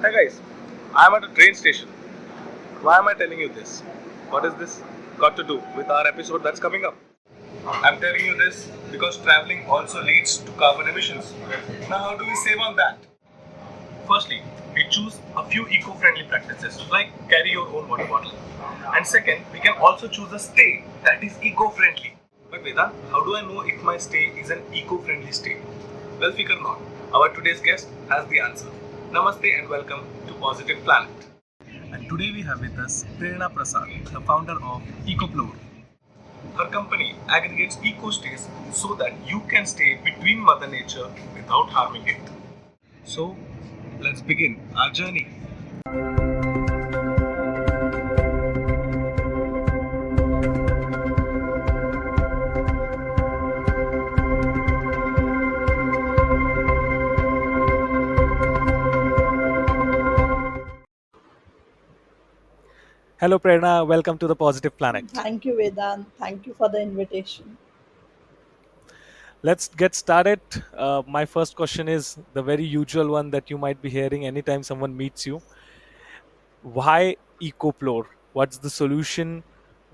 Hi guys, I'm at a train station. Why am I telling you this? What is this got to do with our episode that's coming up? I'm telling you this because traveling also leads to carbon emissions. Now, how do we save on that? Firstly, we choose a few eco friendly practices like carry your own water bottle. And second, we can also choose a stay that is eco friendly. But Vedant, how do I know if my stay is an eco friendly stay? Well, figure not. Our today's guest has the answer. Namaste and welcome to Positive Planet. And today we have with us Prerna Prasad, the founder of Ecoplore. Her company aggregates eco stays so that you can stay between Mother Nature without harming it. So, let's begin our journey. Hello, Prerna. Welcome to the Positive Planet. Thank you, Vedant. Thank you for the invitation. Let's get started. My first question is the very usual one that you might be hearing anytime someone meets you. Why Ecoplore? What's the solution?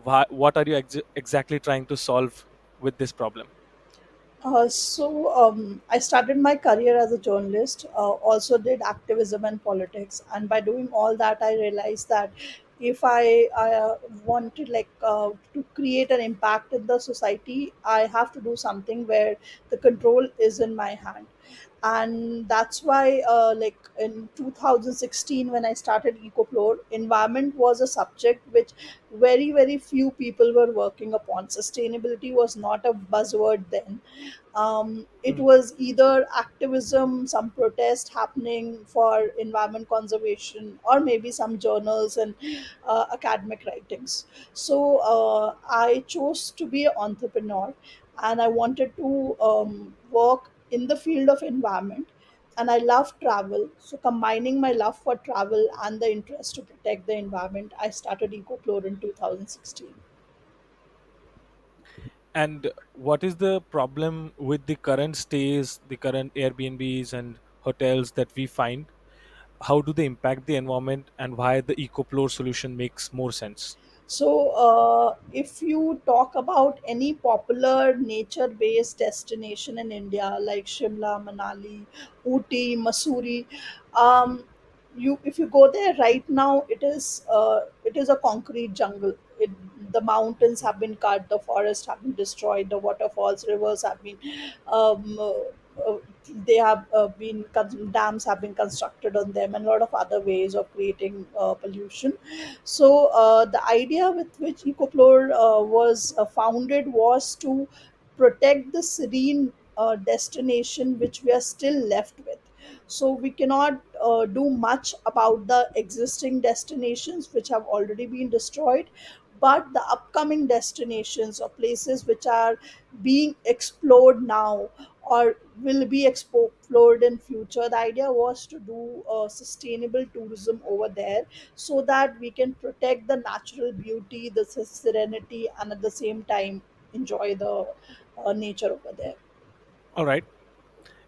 What are you exactly trying to solve with this problem? I started my career as a journalist, also did activism and politics. And by doing all that, I realized that if I wanted to create an impact in the society, I have to do something where the control is in my hand. And that's why in 2016 when I started Ecoplore, environment was a subject which very few people were working upon. Sustainability was not a buzzword then. It Hmm. was either activism, some protest happening for environment conservation, or maybe some journals and academic writings. I chose to be an entrepreneur, and I wanted to work in the field of environment. And I love travel. So, combining my love for travel and the interest to protect the environment, I started Ecoplore in 2016. And what is the problem with the current stays, the current Airbnbs and hotels that we find? How do they impact the environment, and why the Ecoplore solution makes more sense? If you talk about any popular nature based destination in India like Shimla, Manali, Ooty, Masuri, um, if you go there right now, it is a concrete jungle. The mountains have been cut, the forests have been destroyed, the waterfalls, rivers have been um, uh, uh, they have dams have been constructed on them, and a lot of other ways of creating pollution. The idea with which Ecoplore was founded was to protect the serene destination which we are still left with. So we cannot do much about the existing destinations which have already been destroyed, but the upcoming destinations or places which are being explored now or will be explored in future, the idea was to do sustainable tourism over there so that we can protect the natural beauty, the serenity, and at the same time enjoy the nature over there. All right.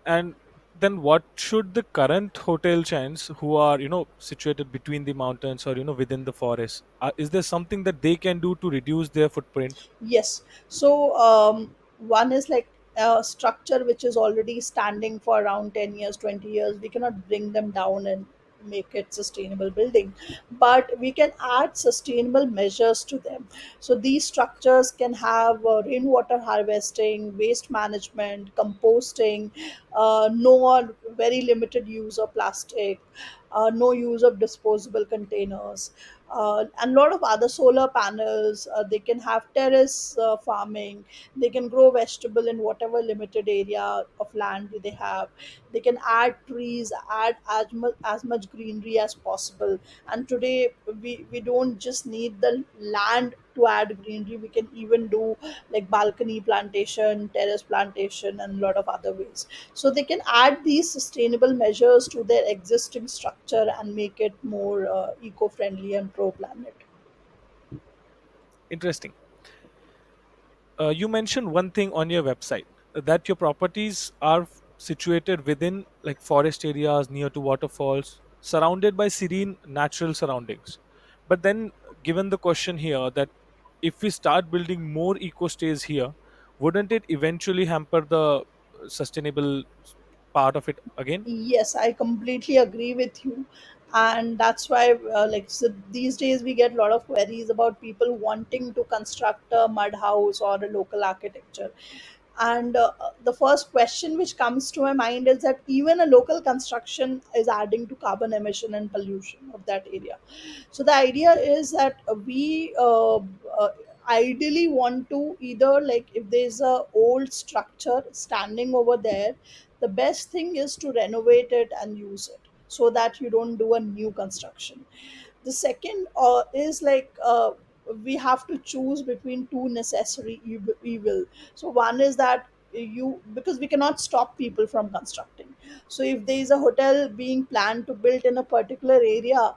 And then what should the current hotel chains who are, situated between the mountains or, within the forest, is there something that they can do to reduce their footprint? Yes. One is like a structure which is already standing for around 10 years, 20 years. We cannot bring them down and make it sustainable building, but we can add sustainable measures to them. So these structures can have rainwater harvesting, waste management, composting, no or very limited use of plastic, no use of disposable containers, and a lot of other solar panels. They can have terrace farming. They can grow vegetable in whatever limited area of land they have. They can add trees, add as much greenery as possible. And today we don't just need the land to add greenery. We can even do like balcony plantation, terrace plantation, and a lot of other ways. So they can add these sustainable measures to their existing structure and make it more eco-friendly and pro-planet. Interesting. You mentioned one thing on your website, that your properties are situated within like forest areas near to waterfalls. surrounded by serene natural surroundings. But then, given the question here that if we start building more eco stays here, wouldn't it eventually hamper the sustainable part of it again? Yes, I completely agree with you. And that's why, so these days we get a lot of queries about people wanting to construct a mud house or a local architecture. And the first question which comes to my mind is that even a local construction is adding to carbon emission and pollution of that area. So the idea is that ideally want to either, like, if there's a old structure standing over there, the best thing is to renovate it and use it so that you don't do a new construction. The second is like, we have to choose between two necessary evil. So one is that you, because we cannot stop people from constructing. So if there is a hotel being planned to build in a particular area,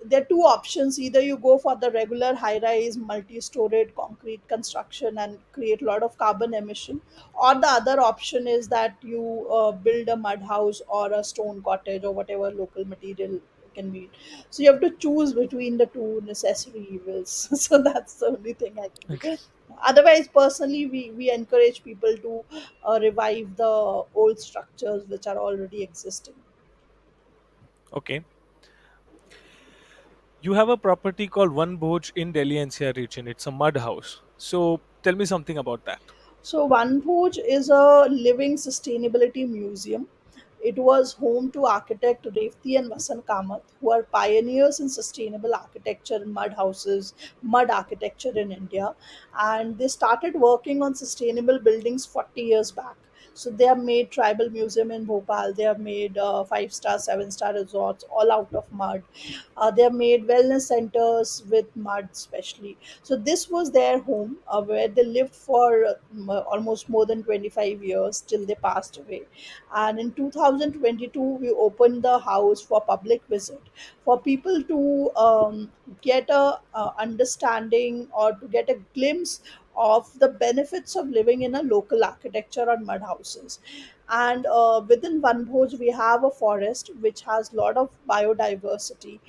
there are two options: either you go for the regular high rise multi-storied concrete construction and create a lot of carbon emission, or the other option is that you build a mud house or a stone cottage or whatever local material can be. So you have to choose between the two necessary evils. So that's the only thing I feel. Okay. Otherwise, personally, we encourage people to revive the old structures which are already existing. Okay. You have a property called One Bhoj in Delhi NCR region. It's a mud house. So tell me something about that. So Vanbhoj is a living sustainability museum. It was home to architect Revti and Vasan Kamath, who are pioneers in sustainable architecture and mud houses, mud architecture in India. And they started working on sustainable buildings 40 years back. So they have made tribal museum in Bhopal. They have made five-star, seven-star resorts all out of mud. They have made wellness centers with mud, especially. So this was their home, where they lived for almost more than 25 years till they passed away. And in 2022, we opened the house for public visit, for people to get a understanding or to get a glimpse of the benefits of living in a local architecture or mud houses. And within Vanbhoj, we have a forest which has a lot of biodiversity.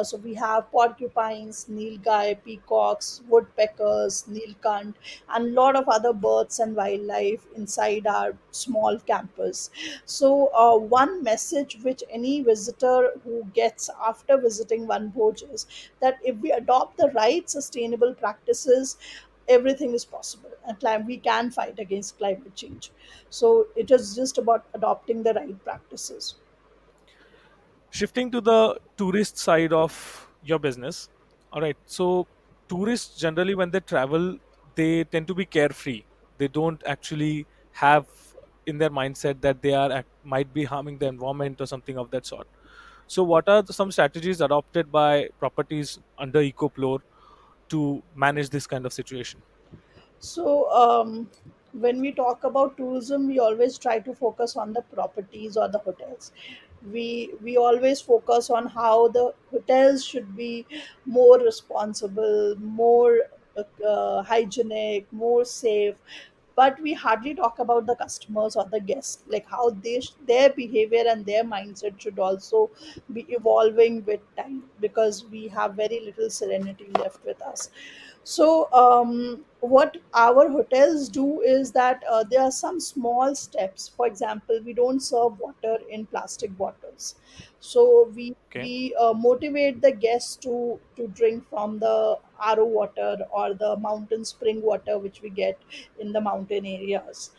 So we have porcupines, nilgai, peacocks, woodpeckers, nilkant, and a lot of other birds and wildlife inside our small campus. So one message which any visitor who gets after visiting Vanbhoj is that if we adopt the right sustainable practices, everything is possible, and we can fight against climate change. So it is just about adopting the right practices. Shifting to the tourist side of your business. All right. So tourists generally, when they travel, they tend to be carefree. They don't actually have in their mindset that they are might be harming the environment or something of that sort. So what are some strategies adopted by properties under Ecoplore to manage this kind of situation? So, when we talk about tourism, we always try to focus on the properties or the hotels. We always focus on how the hotels should be more responsible, more hygienic, more safe. But we hardly talk about the customers or the guests, like how their behavior and their mindset should also be evolving with time, because we have very little serenity left with us. So, what our hotels do is that there are some small steps. For example, we don't serve water in plastic bottles. So Okay. we motivate the guests to drink from the RO water or the mountain spring water which we get in the mountain areas.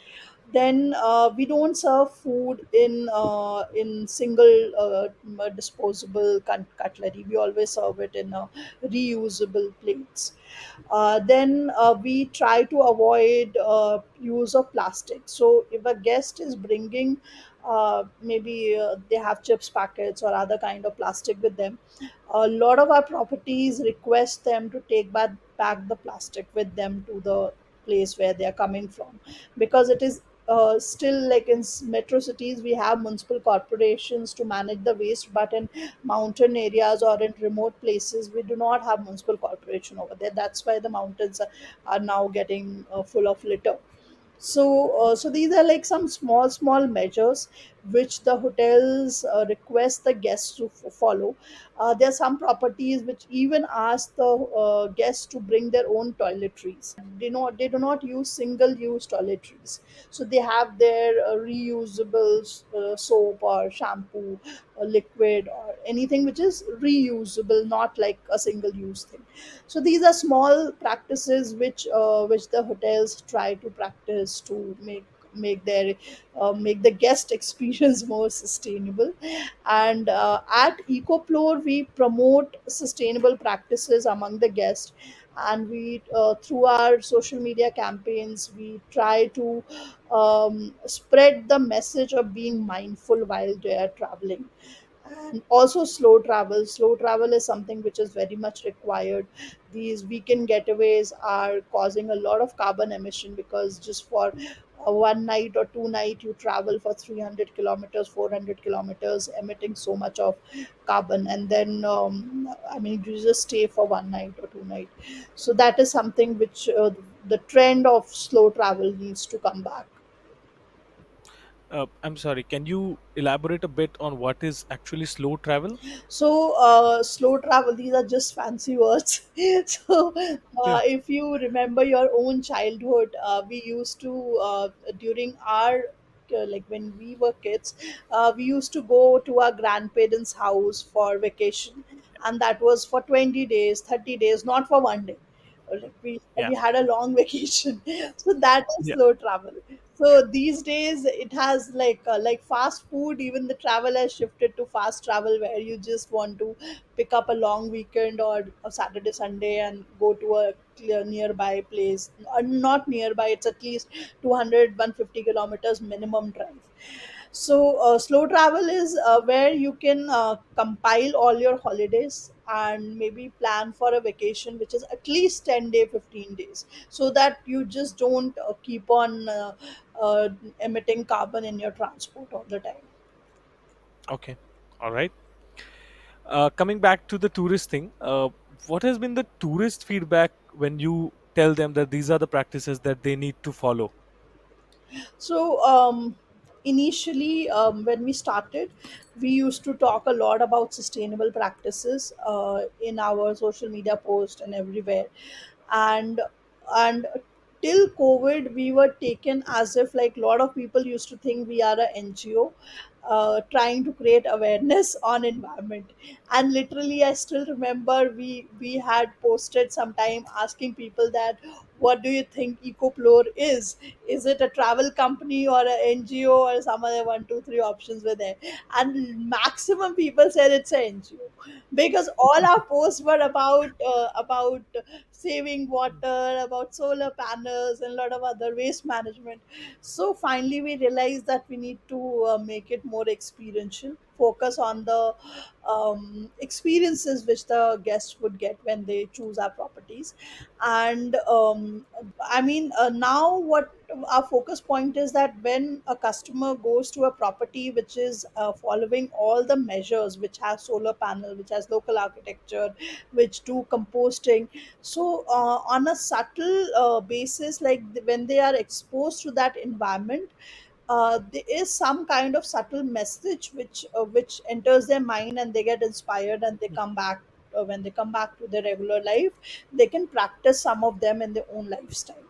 Then we don't serve food in single disposable cutlery. We always serve it in reusable plates. Then we try to avoid use of plastic. So if a guest is bringing, maybe they have chips packets or other kind of plastic with them, a lot of our properties request them to take back the plastic with them to the place where they are coming from, because it is still, like in metro cities we have municipal corporations to manage the waste, but in mountain areas or in remote places we do not have municipal corporation over there. That's why the mountains are now getting full of litter. So these are like some small measures which the hotels request the guests to follow. There are some properties which even ask the guests to bring their own toiletries. They do not use single use toiletries, so they have their reusable soap or shampoo, liquid, or anything which is reusable, not like a single use thing. So these are small practices which the hotels try to practice to make the guest experience more sustainable. And at Ecoplore, we promote sustainable practices among the guests, and we through our social media campaigns we try to spread the message of being mindful while they are traveling. And also slow travel is something which is very much required. These weekend getaways are causing a lot of carbon emission, because just for one night or two night you travel for 300 kilometers, 400 kilometers, emitting so much of carbon. And then I mean, you just stay for one night or two night. So that is something which the trend of slow travel needs to come back. I'm sorry, can you elaborate a bit on what is actually slow travel? So, slow travel, these are just fancy words. So, Yeah. if you remember your own childhood, we used to, during our like when we were kids, we used to go to our grandparents' house for vacation, and that was for 20 days, 30 days, not for one day. Like Yeah. we had a long vacation. So that is Yeah. slow travel. So these days it has like fast food, even the travel has shifted to fast travel, where you just want to pick up a long weekend or a Saturday Sunday and go to a nearby place, or not nearby, it's at least 200, 150 kilometers minimum drive. So, slow travel is where you can compile all your holidays and maybe plan for a vacation which is at least 10 day, 15 days, so that you just don't keep on emitting carbon in your transport all the time. Okay. All right. Coming back to the tourist thing, what has been the tourist feedback when you tell them that these are the practices that they need to follow? So, initially, when we started, we used to talk a lot about sustainable practices in our social media post and everywhere. And and till COVID, we were taken as if, like, a lot of people used to think we are a NGO trying to create awareness on environment. And literally, I still remember we had posted sometime asking people that, what do you think Ecoplore is it a travel company or an NGO, or some other one, two, three options were there. And maximum people said it's an NGO, because all our posts were about saving water, about solar panels, and a lot of other waste management. So finally, we realized that we need to make it more experiential, focus on the experiences which the guests would get when they choose our properties. And I mean, now what our focus point is, that when a customer goes to a property which is following all the measures, which has solar panel, which has local architecture, which do composting, so on a subtle basis, like when they are exposed to that environment, there is some kind of subtle message which enters their mind, and they get inspired, and they come back. When they come back to their regular life, they can practice some of them in their own lifestyle.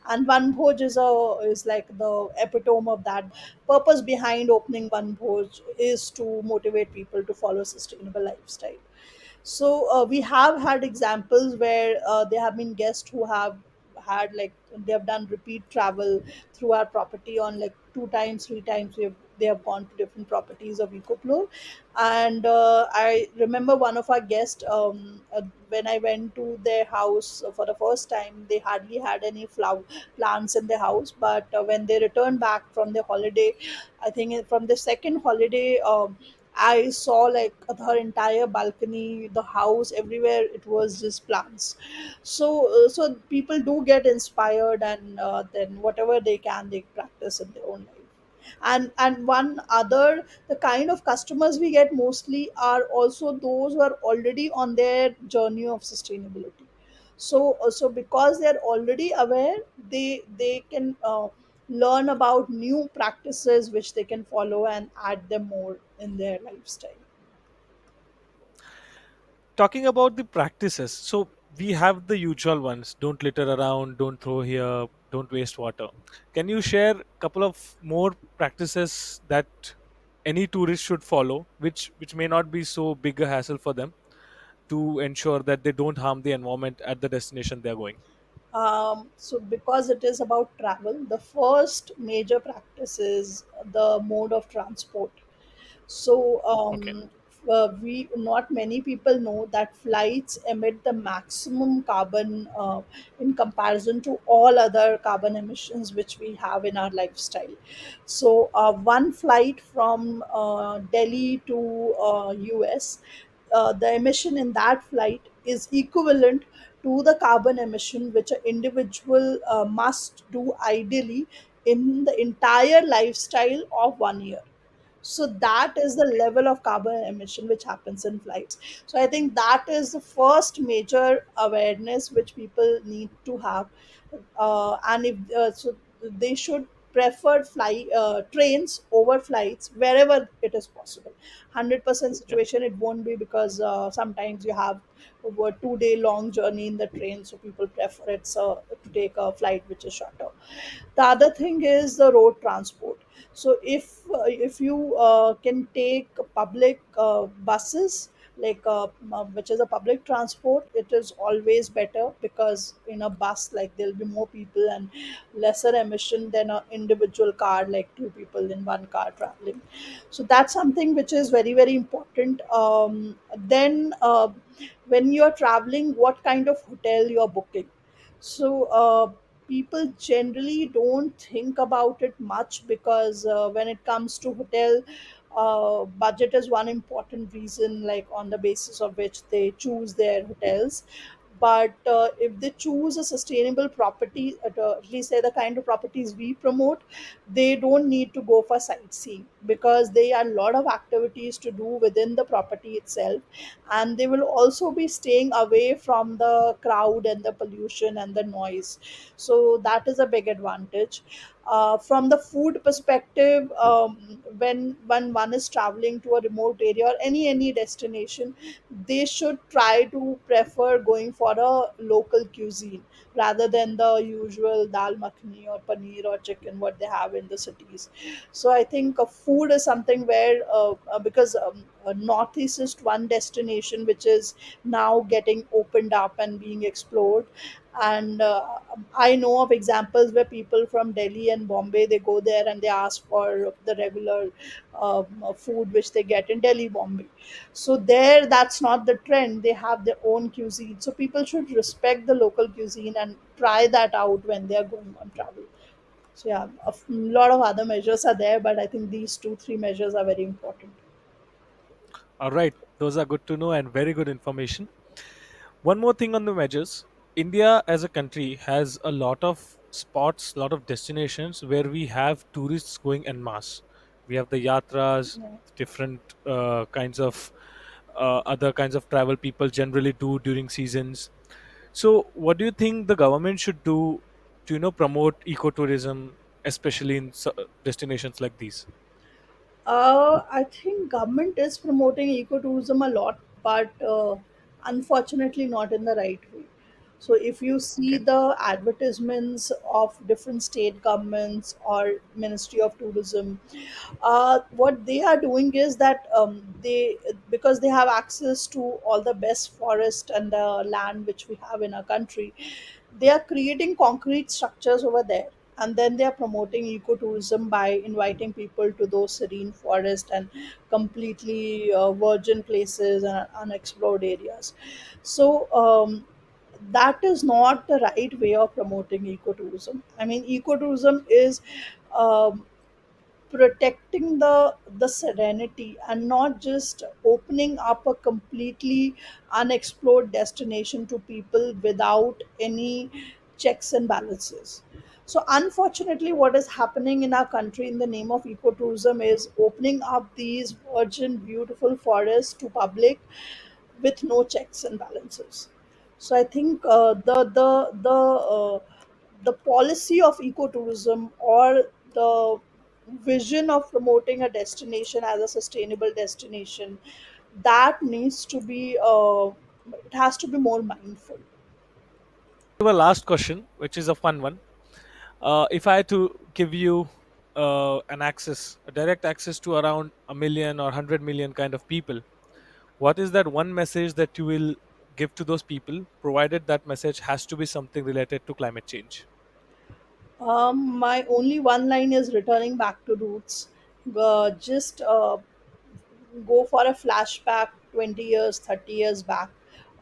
And one bhoj is like the epitome of that. Purpose behind opening one bhoj is to motivate people to follow sustainable lifestyle. So we have had examples where there have been guests who have had, like, they have done repeat travel through our property on, like, two times, three times. They have gone to different properties of Ecoplore. And I remember one of our guests, when I went to their house for the first time, they hardly had any flower plants in their house. But when they returned back from their holiday, I think from the second holiday, I saw, like, her entire balcony, the house, everywhere it was just plants. So people do get inspired, and then whatever they can, they practice in their own life. And one other, the kind of customers we get mostly are also those who are already on their journey of sustainability. So because they're already aware, they can. learn about new practices which they can follow and add them more in their lifestyle. Talking about the practices, so we have the usual ones: don't litter around, don't throw here, don't waste water. Can you share a couple of more practices that any tourist should follow, which may not be so big a hassle for them, to ensure that they don't harm the environment at the destination they're going? So because it is about travel, the first major practice is the mode of transport. So Okay. we not many people know that flights emit the maximum carbon in comparison to all other carbon emissions which we have in our lifestyle. So one flight from Delhi to US, the emission in that flight is equivalent to the carbon emission which an individual must do ideally in the entire lifestyle of 1 year. So that is the level of carbon emission which happens in flights. So I think that is the first major awareness which people need to have. And if so they should prefer fly trains over flights wherever it is possible. 100% Yeah. situation it won't be, because sometimes you have over 2 day long journey in the train, so people prefer it's to take a flight which is shorter. The other thing is the road transport. So if you can take public buses, like which is a public transport, it is always better, because in a bus like there'll be more people and lesser emission than an individual car, like two people in one car traveling. So that's something which is very very important. Then when you're traveling, what kind of hotel you're booking. So people generally don't think about it much, because when it comes to hotel, budget is one important reason, like on the basis of which they choose their hotels. But if they choose a sustainable property, at least say the kind of properties we promote, they don't need to go for sightseeing, because there are a lot of activities to do within the property itself, and they will also be staying away from the crowd and the pollution and the noise. So that is a big advantage. From the food perspective, when one is traveling to a remote area or any destination, they should try to prefer going for a local cuisine rather than the usual dal makhani or paneer or chicken what they have in the cities. So I think food is something where because northeast is one destination which is now getting opened up and being explored. And I know of examples where people from Delhi and Bombay, they go there and they ask for the regular food which they get in Delhi, Bombay. So there, that's not the trend. They have their own cuisine. So people should respect the local cuisine and try that out when they are going on travel. So yeah, lot of other measures are there, but I think these two, three measures are very important. All right, those are good to know and very good information. One more thing on the measures: India as a country has a lot of spots, lot of destinations where we have tourists going en masse. We have the yatras, Yeah. different kinds of other kinds of travel people generally do during seasons. So, what do you think the government should do to promote ecotourism, especially in destinations like these? I think government is promoting ecotourism a lot, but unfortunately not in the right way. So if you see Okay. the advertisements of different state governments or Ministry of Tourism, what they are doing is that they, because they have access to all the best forest and the land which we have in our country, they are creating concrete structures over there, and then they are promoting ecotourism by inviting people to those serene forests and completely virgin places and unexplored areas. So that is not the right way of promoting ecotourism. I mean, ecotourism is um, protecting the serenity and not just opening up a completely unexplored destination to people without any checks and balances. So unfortunately, what is happening in our country in the name of ecotourism is opening up these virgin beautiful forests to public with no checks and balances. So I think the the policy of ecotourism or the vision of promoting a destination as a sustainable destination, that needs to be it has to be more mindful. To a last question, which is a fun one. If I had to give you an access, a direct access to around a million or 100 million kind of people, what is that one message that you will give to those people, provided that message has to be something related to climate change? My only one line is returning back to roots. Just go for a flashback 20 years, 30 years back.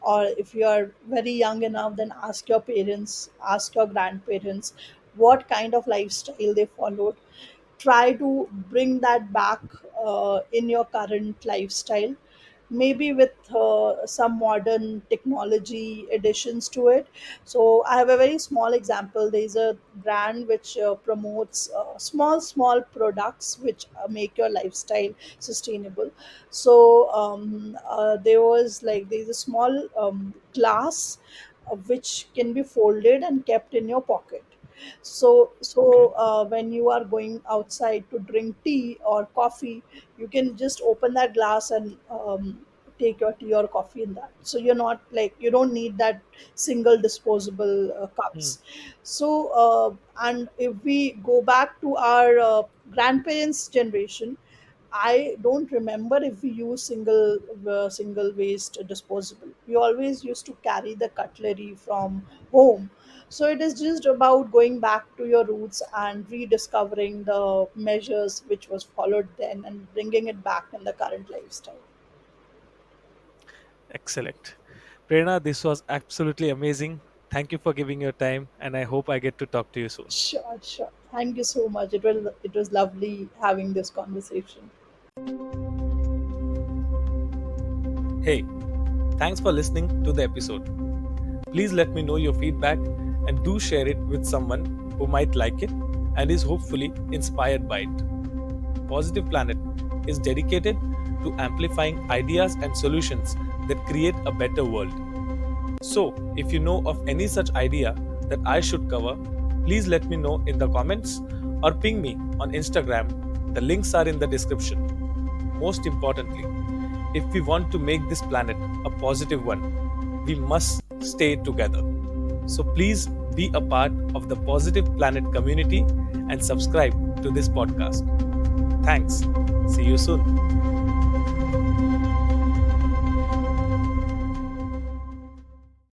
Or if you are very young enough, then ask your parents, ask your grandparents what kind of lifestyle they followed. Try to bring that back in your current lifestyle, maybe with some modern technology additions to it. So I have a very small example. There's a brand which promotes small products which make your lifestyle sustainable. So there was like there's a small glass which can be folded and kept in your pocket. Okay. When you are going outside to drink tea or coffee, you can just open that glass and take your tea or coffee in that. So you're not like, you don't need that single disposable Hmm. cups. So and if we go back to our grandparents generation, I don't remember if we use single waste disposable. We always used to carry the cutlery from home. So it is just about going back to your roots and rediscovering the measures which was followed then and bringing it back in the current lifestyle. Excellent. Prerna, this was absolutely amazing. Thank you for giving your time, and I hope I get to talk to you soon. Sure, sure. Thank you so much. It was lovely having this conversation. Hey, thanks for listening to the episode. Please let me know your feedback and do share it with someone who might like it and is hopefully inspired by it. Positive Planet is dedicated to amplifying ideas and solutions that create a better world. So, if you know of any such idea that I should cover, please let me know in the comments or ping me on Instagram. The links are in the description. Most importantly, if we want to make this planet a positive one, we must stay together. So please be a part of the Positive Planet community and subscribe to this podcast. Thanks. See you soon.